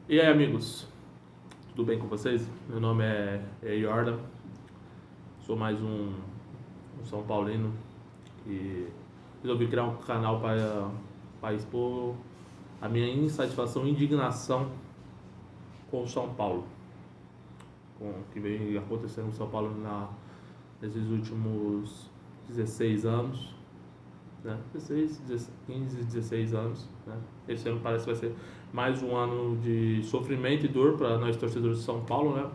E aí, amigos, tudo bem com vocês? Meu nome é Jordan, sou mais um São Paulino e resolvi criar um canal para expor a minha insatisfação e indignação com o São Paulo, com o que vem acontecendo no São Paulo nesses últimos 16 anos, né? 15, 16 anos, né? Esse ano parece que vai ser mais um ano de sofrimento e dor para nós torcedores de São Paulo, né?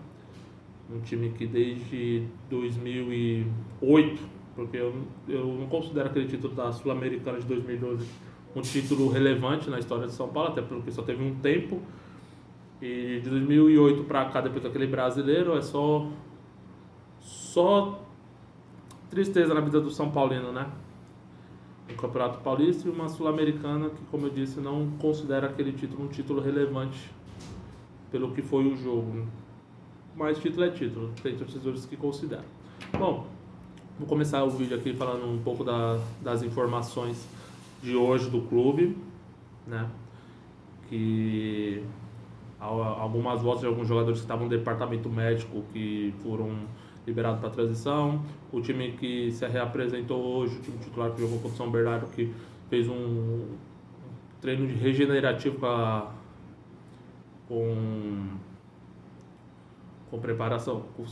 Um time que desde 2008, porque eu não considero aquele título da Sul-Americana de 2012 um título relevante na história de São Paulo, até porque só teve um tempo. E de 2008 para cá, depois daquele brasileiro, é só tristeza na vida do São Paulino, né? Um Campeonato Paulista e uma Sul-Americana que, como eu disse, não considera aquele título um título relevante pelo que foi o jogo. Mas título é título, tem torcedores que consideram. Bom, vou começar o vídeo aqui falando um pouco das informações de hoje do clube, né? Que algumas voltas de alguns jogadores que estavam no departamento médico que foram liberados para transição. O time que se reapresentou hoje, o time titular que jogou contra o São Bernardo, que fez um treino de regenerativo com preparação, com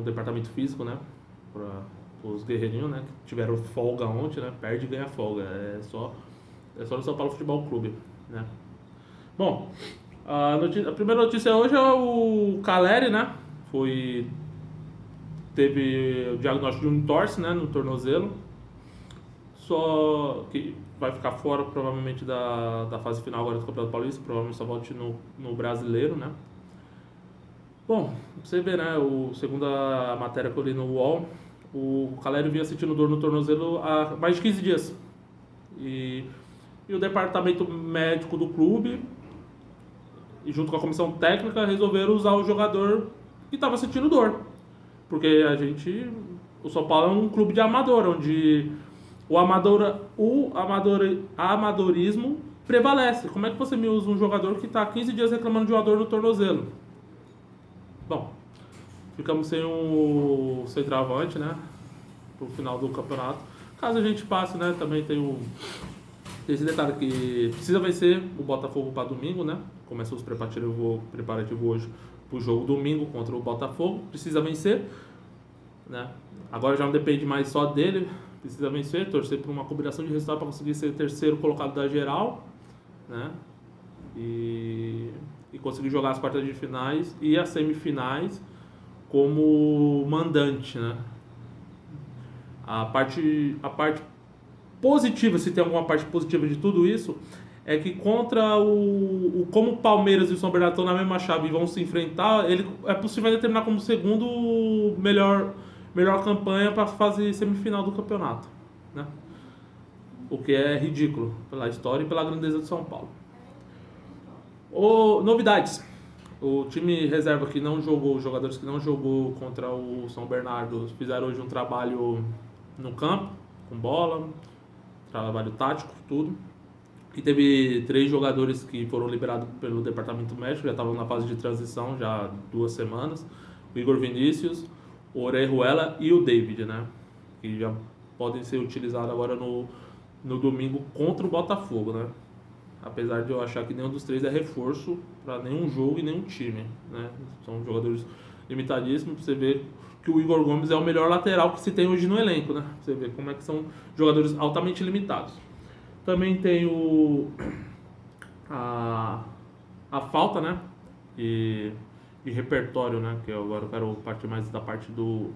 o departamento físico, né? Para os guerreirinhos, né? Que tiveram folga ontem, né? Perde e ganha folga. É só no São Paulo Futebol Clube, né? Bom, a primeira notícia hoje é o Caleri, né? Teve o diagnóstico de um entorse, né? No tornozelo. Só que vai ficar fora provavelmente da fase final agora do Campeonato Paulista. Provavelmente só volte no Brasileiro, né? Bom, você vê, né, segundo a matéria que eu li no UOL, o Caleri vinha sentindo dor no tornozelo há mais de 15 dias. E, e o departamento médico do clube, e junto com a comissão técnica, resolveram usar o jogador que estava sentindo dor. Porque o São Paulo é um clube de amador, onde amadorismo prevalece. Como é que você me usa um jogador que está 15 dias reclamando de uma dor no tornozelo? Bom, ficamos sem o centroavante, né? Pro final do campeonato. Caso a gente passe, né? Também tem esse detalhe que precisa vencer o Botafogo para domingo, né? Começa os preparativos hoje pro jogo domingo contra o Botafogo. Precisa vencer, né? Agora já não depende mais só dele. Precisa vencer, torcer por uma combinação de resultados para conseguir ser terceiro colocado da geral, né? E conseguir jogar as quartas de finais e as semifinais como mandante, né? A parte positiva, se tem alguma parte positiva de tudo isso, é que contra como o Palmeiras e o São Bernardo estão na mesma chave e vão se enfrentar, ele é possível determinar como segundo melhor campanha para a fase semifinal do campeonato, né? O que é ridículo pela história e pela grandeza de São Paulo. Novidades. O time reserva que não jogou, os jogadores que não jogou contra o São Bernardo fizeram hoje um trabalho no campo, com bola, trabalho tático, tudo. E teve 3 jogadores que foram liberados pelo departamento médico, já estavam na fase de transição já há 2 semanas. O Igor Vinícius, o Orejuela e o David, né? Que já podem ser utilizados agora no domingo contra o Botafogo, né? Apesar de eu achar que nenhum dos 3 é reforço para nenhum jogo e nenhum time, né? São jogadores limitadíssimos. Você vê que o Igor Gomes é o melhor lateral que se tem hoje no elenco, né? Você vê como é que são jogadores altamente limitados. Também tem a falta, né? E repertório, né? Que eu agora quero partir mais da parte do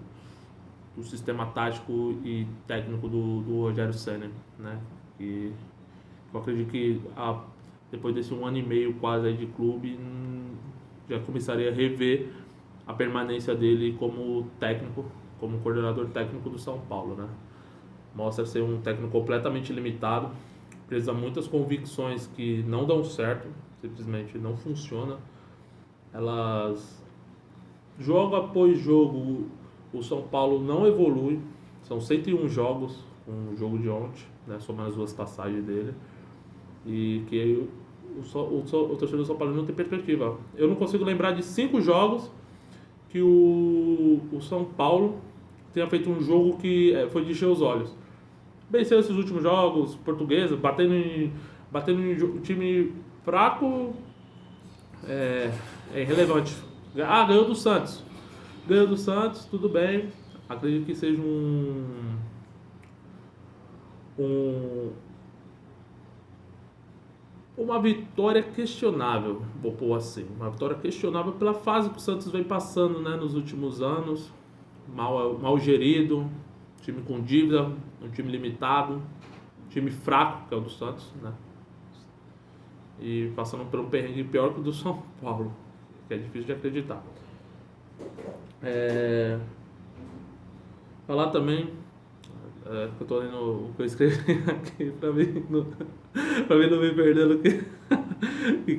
sistema tático e técnico do Rogério Ceni, né? E eu acredito que depois desse 1 ano e meio quase aí de clube, já começaria a rever a permanência dele como técnico, como coordenador técnico do São Paulo, né? Mostra ser um técnico completamente limitado, precisa muitas convicções que não dão certo, simplesmente não funciona. Elas, jogo após jogo, o São Paulo não evolui. São 101 jogos, com o jogo de ontem, né, somando as 2 passagens dele. E que o torcedor do São Paulo não tem perspectiva. Eu não consigo lembrar de 5 jogos que o São Paulo tenha feito um jogo que foi de encher os olhos. Venceu esses últimos jogos, Portuguesa, batendo em time fraco, é irrelevante. Ganhou do Santos. Ganhou do Santos, tudo bem. Acredito que seja uma vitória questionável, vou pôr assim. Uma vitória questionável pela fase que o Santos vem passando, né, nos últimos anos. Mal gerido, time com dívida, um time limitado, time fraco, que é o do Santos, né? E passando por um perrengue pior que o do São Paulo, que é difícil de acreditar. Falar também, que eu tô lendo o que eu escrevi aqui pra mim não me perder no que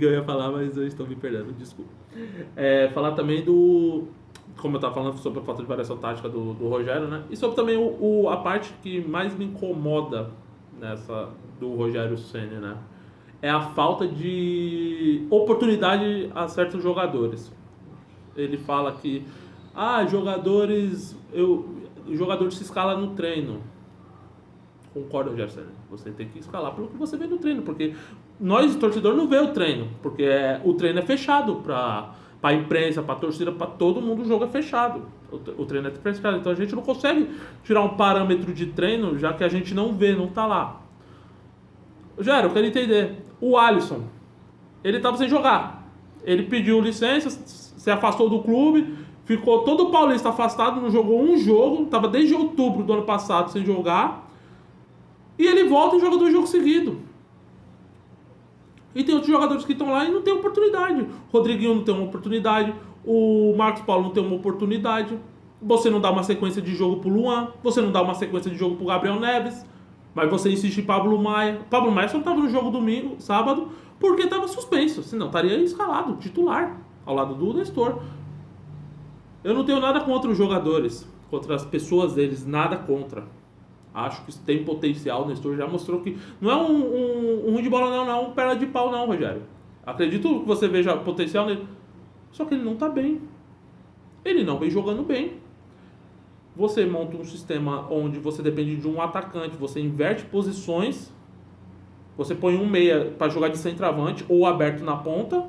eu ia falar, mas eu estou me perdendo, desculpa. Falar também como eu estava falando sobre a falta de variação tática do Rogério, né? E sobre também a parte que mais me incomoda do Rogério Ceni, né? É a falta de oportunidade a certos jogadores. Ele fala que jogadores se escala no treino. Concordo, Rogério Ceni. Você tem que escalar pelo que você vê no treino, porque nós, torcedor, não vê o treino, porque o treino é fechado para a imprensa, para a torcida, para todo mundo, o jogo é fechado. O treino é fechado, então a gente não consegue tirar um parâmetro de treino, já que a gente não vê, não está lá. Rogério, eu quero entender. O Alisson, ele estava sem jogar. Ele pediu licença, se afastou do clube, ficou todo o paulista afastado, não jogou um jogo, estava desde outubro do ano passado sem jogar. E ele volta e joga 2 jogos seguidos. E tem outros jogadores que estão lá e não tem oportunidade. O Rodriguinho não tem uma oportunidade. O Marcos Paulo não tem uma oportunidade. Você não dá uma sequência de jogo pro Luan. Você não dá uma sequência de jogo pro Gabriel Neves. Mas você insiste em Pablo Maia. Pablo Maia só não estava no jogo sábado, porque estava suspenso. Senão estaria escalado, titular, ao lado do Nestor. Eu não tenho nada contra os jogadores, contra as pessoas deles, nada contra. Acho que tem potencial. O Nestor já mostrou que não é um ruim de bola, não é um perna de pau, não, Rogério. Acredito que você veja potencial nele. Só que ele não tá bem. Ele não vem jogando bem. Você monta um sistema onde você depende de um atacante, você inverte posições, você põe um meia para jogar de centroavante ou aberto na ponta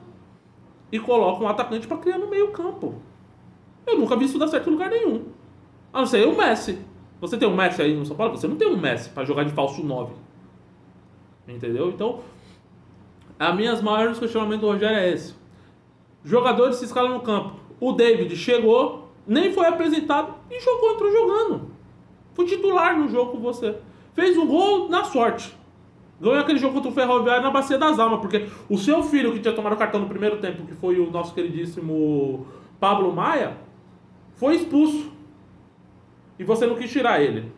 e coloca um atacante para criar no meio campo. Eu nunca vi isso dar certo em lugar nenhum. A não ser o Messi. Você tem um Messi aí no São Paulo? Você não tem um Messi para jogar de falso 9. Entendeu? Então, as minhas maiores questionamentos do Rogério é esse. Jogadores se escalam no campo. O David chegou, nem foi apresentado e entrou jogando. Foi titular no jogo com você. Fez um gol na sorte. Ganhou aquele jogo contra o Ferroviário na Bacia das Almas, porque o seu filho que tinha tomado o cartão no primeiro tempo, que foi o nosso queridíssimo Pablo Maia, foi expulso. E você não quis tirar ele.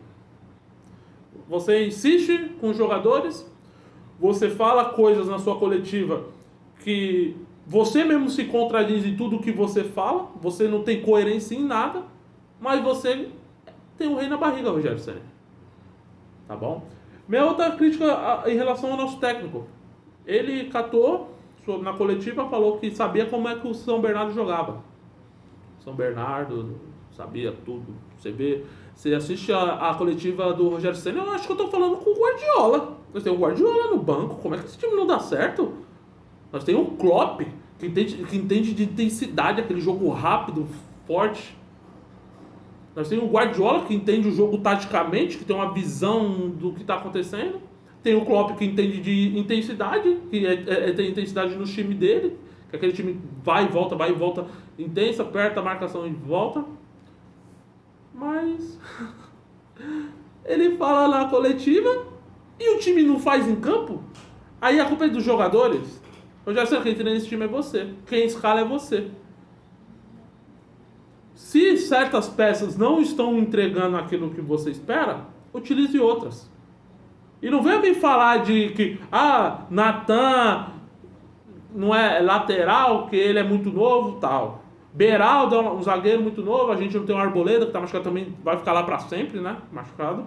Você insiste com os jogadores, você fala coisas na sua coletiva que você mesmo se contradiz em tudo que você fala, você não tem coerência em nada, mas você tem um rei na barriga, Rogério Ceni. Tá bom? Minha outra crítica em relação ao nosso técnico. Ele catou na coletiva, falou que sabia como é que o São Bernardo jogava. São Bernardo sabia tudo. Você assiste a coletiva do Rogério Ceni, eu acho que eu tô falando com o Guardiola. Nós temos o Guardiola no banco, como é que esse time não dá certo? Nós temos o Klopp, que entende de intensidade, aquele jogo rápido, forte. Nós temos o Guardiola, que entende o jogo taticamente, que tem uma visão do que está acontecendo. Tem o Klopp, que entende de intensidade, que tem intensidade no time dele, que aquele time vai e volta, intensa, aperta a marcação e volta. Mas ele fala na coletiva e o time não faz em campo. Aí a culpa é dos jogadores. Eu já sei que quem treina nesse time é você. Quem escala é você. Se certas peças não estão entregando aquilo que você espera, utilize outras. E não venha me falar de que Natan não é lateral, que ele é muito novo, tal. Beraldo é um zagueiro muito novo, a gente não tem um Arboleda, que tá machucado também, vai ficar lá pra sempre, né? Machucado.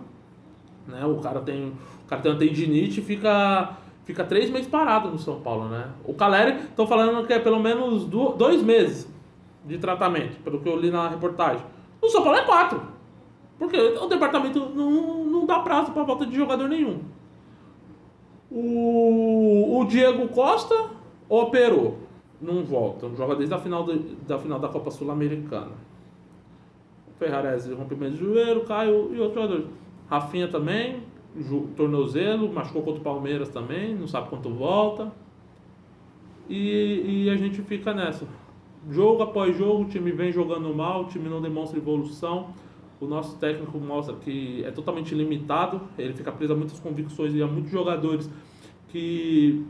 Né? O cara tem uma tendinite e fica fica 3 meses parado no São Paulo, né? O Caleri, estão falando que é pelo menos 2 meses de tratamento, pelo que eu li na reportagem. No São Paulo é 4, porque o departamento não dá prazo para volta de jogador nenhum. O Diego Costa operou, não volta, não joga desde a final da Copa Sul-Americana. O Ferrarese, rompimento de joelho, Caio e outros jogadores. Rafinha também, tornozelo, machucou contra o Palmeiras também, não sabe quanto volta. E a gente fica nessa. Jogo após jogo, o time vem jogando mal, o time não demonstra evolução. O nosso técnico mostra que é totalmente limitado, ele fica preso a muitas convicções e a muitos jogadores que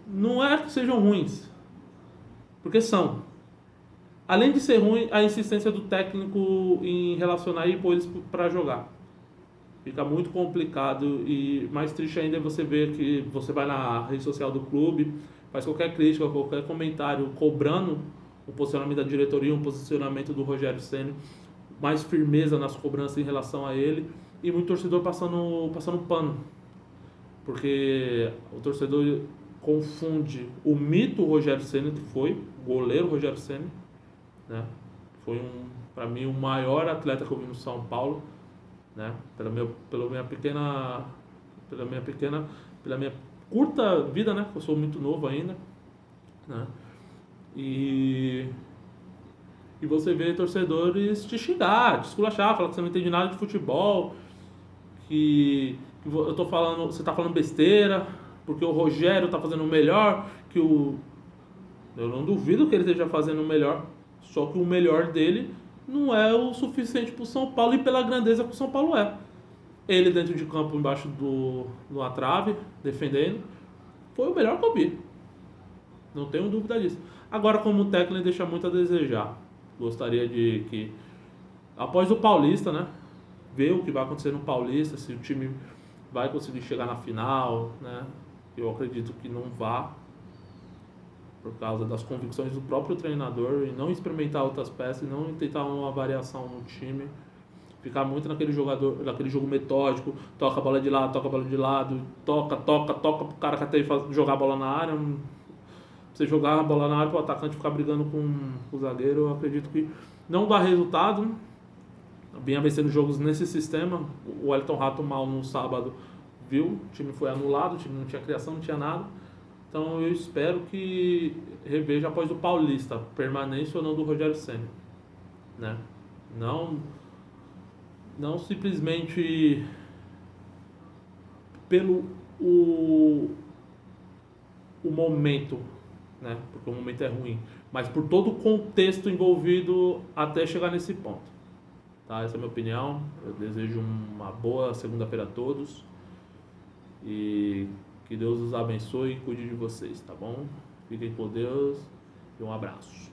não é que sejam ruins, porque são. Além de ser ruim, a insistência do técnico em relacionar e pôr eles para jogar. Fica muito complicado e mais triste ainda é você ver que você vai na rede social do clube, faz qualquer crítica, qualquer comentário cobrando o posicionamento da diretoria, o posicionamento do Rogério Ceni, mais firmeza nas cobranças em relação a ele e muito torcedor passando pano. Porque o torcedor confunde o mito Rogério Ceni, que foi o goleiro Rogério Ceni, né? Foi para mim o maior atleta que eu vi no São Paulo, né? Pela minha curta vida, né? Eu sou muito novo ainda, né? E você vê torcedores te xingar, te esculachar, falar que você não entende nada de futebol, que eu tô falando, você tá falando besteira, porque o Rogério tá fazendo melhor que o... Eu não duvido que ele esteja fazendo o melhor, só que o melhor dele não é o suficiente pro São Paulo e pela grandeza que o São Paulo é. Ele dentro de campo, embaixo do trave, defendendo, foi o melhor que eu vi. Não tenho dúvida disso. Agora, como técnico, ele deixa muito a desejar. Gostaria de que, após o Paulista, né, ver o que vai acontecer no Paulista, se o time vai conseguir chegar na final, né? Eu acredito que não vá, por causa das convicções do próprio treinador, e não experimentar outras peças, e não tentar uma variação no time, ficar muito naquele jogo metódico, toca a bola de lado, toca pro cara que até jogar a bola na área. Você jogar a bola na área pro atacante ficar brigando com o zagueiro, eu acredito que não dá resultado. Vinha vencendo jogos nesse sistema. O Wellington Rato mal no sábado viu, o time foi anulado, o time não tinha criação, não tinha nada. Então eu espero que reveja após o Paulista, permanência ou não do Rogério Ceni, né? Não simplesmente pelo o momento, né? Porque o momento é ruim, mas por todo o contexto envolvido até chegar nesse ponto. Tá? Essa é a minha opinião. Eu desejo uma boa segunda-feira a todos e que Deus os abençoe e cuide de vocês, tá bom? Fiquem com Deus e um abraço.